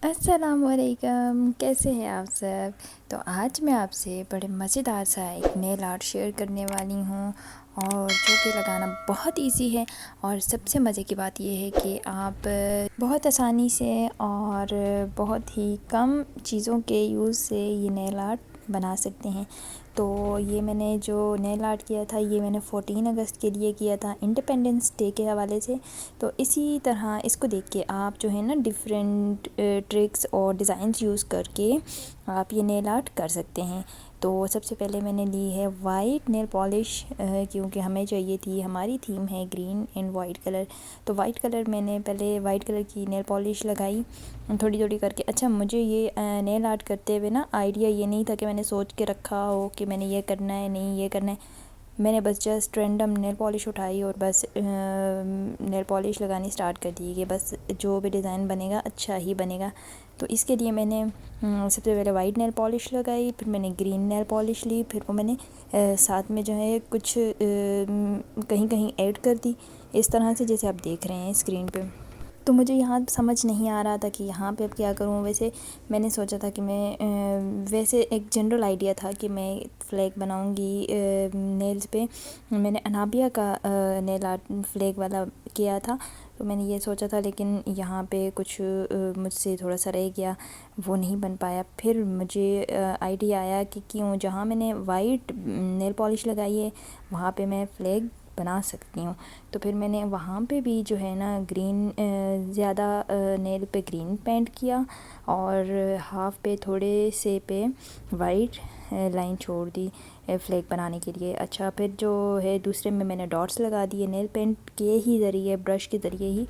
अस्सलामुअलैकुम, कैसे हैं आप सब। तो आज मैं आपसे बड़े मज़ेदार सा एक नेल आर्ट शेयर करने वाली हूँ और जो कि लगाना बहुत इजी है। और सबसे मज़े की बात यह है कि आप बहुत आसानी से और बहुत ही कम चीज़ों के यूज़ से ये नेल आर्ट बना सकते हैं। तो ये मैंने जो नेल आर्ट किया था ये मैंने 14 अगस्त के लिए किया था, इंडिपेंडेंस डे के हवाले से। तो इसी तरह इसको देख के आप जो है ना डिफरेंट ट्रिक्स और डिज़ाइंस यूज़ करके आप ये नेल आर्ट कर सकते हैं। तो सबसे पहले मैंने ली है वाइट नेल पॉलिश, क्योंकि हमें चाहिए थी, हमारी थीम है ग्रीन एंड वाइट कलर। तो वाइट कलर मैंने पहले वाइट कलर की नेल पॉलिश लगाई थोड़ी थोड़ी करके। अच्छा, मुझे ये नेल आर्ट करते हुए ना आइडिया ये नहीं था कि मैंने सोच के रखा हो कि मैंने ये करना है, नहीं ये करना है। मैंने बस जस्ट रैंडम नेल पॉलिश उठाई और बस नेल पॉलिश लगानी स्टार्ट कर दी कि बस जो भी डिज़ाइन बनेगा अच्छा ही बनेगा। तो इसके लिए मैंने सबसे पहले वाइट नेल पॉलिश लगाई, फिर मैंने ग्रीन नेल पॉलिश ली, फिर वो मैंने साथ में जो है कुछ कहीं कहीं ऐड कर दी, इस तरह से जैसे आप देख रहे हैं स्क्रीन पे। तो मुझे यहाँ समझ नहीं आ रहा था कि यहाँ पे अब क्या करूँ। वैसे मैंने सोचा था कि मैं वैसे एक जनरल आइडिया था कि मैं फ्लैग बनाऊँगी नेल्स पे। मैंने अनाबिया का नेल आर्ट फ्लैग वाला किया था, तो मैंने ये सोचा था, लेकिन यहाँ पे कुछ मुझसे थोड़ा सा रह गया, वो नहीं बन पाया। फिर मुझे आइडिया आया कि क्यों जहाँ मैंने वाइट नेल पॉलिश लगाई है वहाँ पे मैं फ्लैग बना सकती हूँ। तो फिर मैंने वहाँ पे भी जो है ना ग्रीन ज़्यादा नेल पे ग्रीन पेंट किया और हाफ पे थोड़े से पे वाइट लाइन छोड़ दी फ्लैग बनाने के लिए। अच्छा, फिर जो है दूसरे में मैंने डॉट्स लगा दिए नेल पेंट के ही ज़रिए, ब्रश के ज़रिए ही।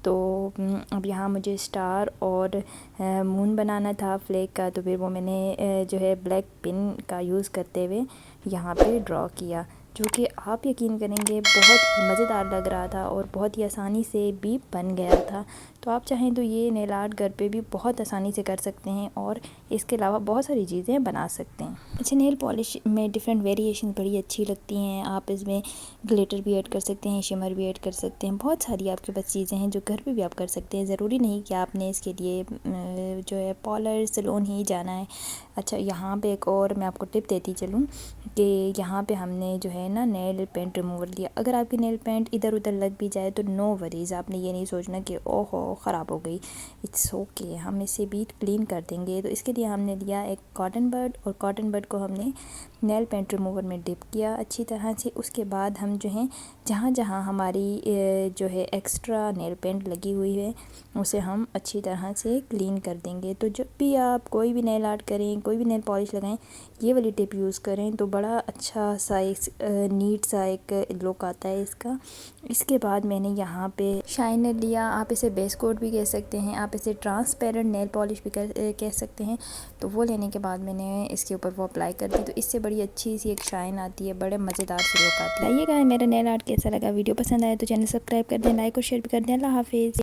तो अब यहाँ मुझे स्टार और मून बनाना था फ्लैग का, तो फिर वो मैंने जो है ब्लैक पिन का यूज़ करते हुए यहाँ पे ड्रॉ किया, जो कि आप यकीन करेंगे बहुत मज़ेदार लग रहा था और बहुत ही आसानी से भी बन गया था। तो आप चाहें तो ये नेल आर्ट घर पे भी बहुत आसानी से कर सकते हैं और इसके अलावा बहुत सारी चीज़ें बना सकते हैं। अच्छा, नेल पॉलिश में डिफरेंट वेरिएशन बड़ी अच्छी लगती हैं। आप इसमें ग्लिटर भी ऐड कर सकते हैं, शिमर भी ऐड कर सकते हैं, बहुत सारी आपके पास चीज़ें हैं जो घर पे भी आप कर सकते हैं। ज़रूरी नहीं कि आपने इसके लिए जो है पार्लर सैलून ही जाना है। अच्छा, यहाँ पे एक और मैं आपको टिप देती चलूँ कि यहाँ पे हमने जो है ना नेल पेंट रिमूवर लिया। अगर आपकी नेल पेंट इधर उधर लग भी जाए तो नो वरीज़, आपने ये नहीं सोचना कि ओहो ख़राब हो गई, इट्स ओके, हम इसे भी क्लीन कर देंगे। तो इसके लिए हमने लिया एक कॉटन बड और कॉटन बड को हमने नेल पेंट रिमूवर में डिप किया अच्छी तरह से। उसके बाद हम जो हैं जहाँ जहाँ हमारी जो है एक्स्ट्रा नेल पेंट लगी हुई है उसे हम अच्छी तरह से क्लीन कर देंगे। तो जब भी आप कोई भी नेल आर्ट करें, कोई भी नेल पॉलिश लगाएं, ये वाली टिप यूज़ करें तो बड़ा अच्छा सा नीट सा एक लुक आता है इसका। इसके बाद मैंने यहाँ पे शाइनर लिया, आप इसे बेस कोट भी कह सकते हैं, आप इसे ट्रांसपेरेंट नेल पॉलिश भी कह सकते हैं। तो वो लेने के बाद मैंने इसके ऊपर वो अप्लाई कर दी, तो इससे बड़ी अच्छी सी एक शाइन आती है, बड़े मज़ेदार से लुक आती है। बताइएगा मेरा नेल आर्ट कैसा लगा। वीडियो पसंद आया तो चैनल सब्सक्राइब कर दें, लाइक और शेयर भी कर दें। अल्लाह हाफिज़।